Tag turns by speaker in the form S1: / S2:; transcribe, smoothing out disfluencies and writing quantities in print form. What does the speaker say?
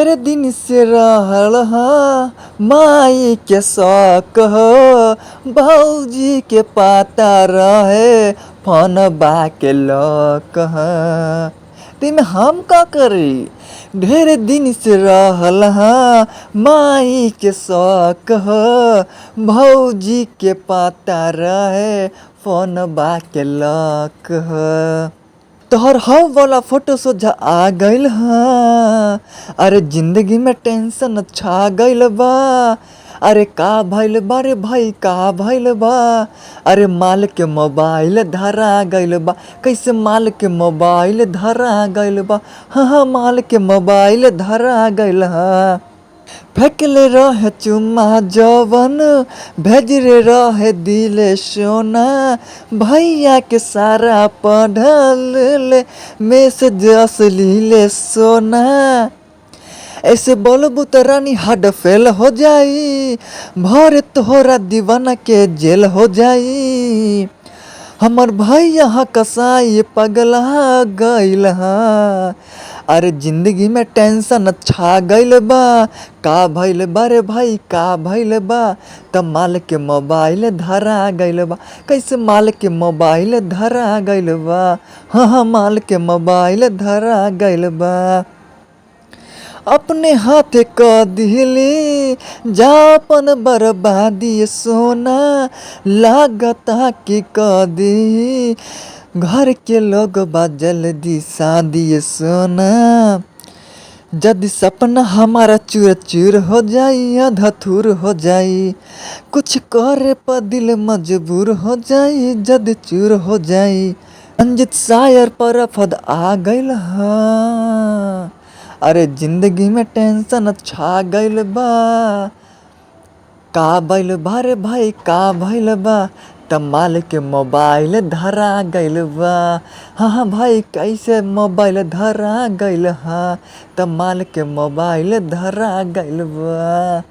S1: ढेर दिन से रहल माई के शौक हो, भौजी के पता रहे फोनबा के लॉक तिम हम का करी। ढेर दिन से रहल माई के शौक हो, भौजी के पता रहे फोनबा के लॉक तोहर हव वाला फोटो सोझा आ गइल अरे जिंदगी में टेंशन छा गइल बा। अरे का भइल बा रे भाई का भइल बा। अरे माल के मोबाइल धरा गइल बा। कैसे माल के मोबाइल धरा गइल बा। हाँ माल के मोबाइल धरा गइल फेंकले रहे चुम्मा जवन भेजरे रहे दिले सोना। भैया के सारा पढ़ल मैसेज असलीले सोना। ऐसे बोलबू तो रानी हार्ट फेल हो जाई, भर तोहरा दीवाना के जेल हो जाई। हमर भैया कसाई पगला गइल अरे जिंदगी में टेंशन छा गइल बा। का भइल बा रे भाई का भइल बा। त माल के मोबाइल धरा गइल बा। कैसे माल के मोबाइल धरा गइल बा। हाँ माल के मोबाइल धरा गइल बा। अपने हाथ क दिली जापन बर्बादी सोना। लागता कि क दी घर के लोग बा जल्दी शादी सोना। जदि सपना हमारा चूर चूर हो जाई अधथूर हो जाई। कुछ करे पर दिल मजबूर हो जाई जदि चूर हो जाई। अंजित शायर पर फद आ गइल अरे जिंदगी में टेंशन छा गइल बा। का भइल बा रे भाई का भइल बा। त माल के मोबाइल धरा गइल बा। हाँ भाई कैसे मोबाइल धरा गइल त माल के मोबाइल धरा गइल बा।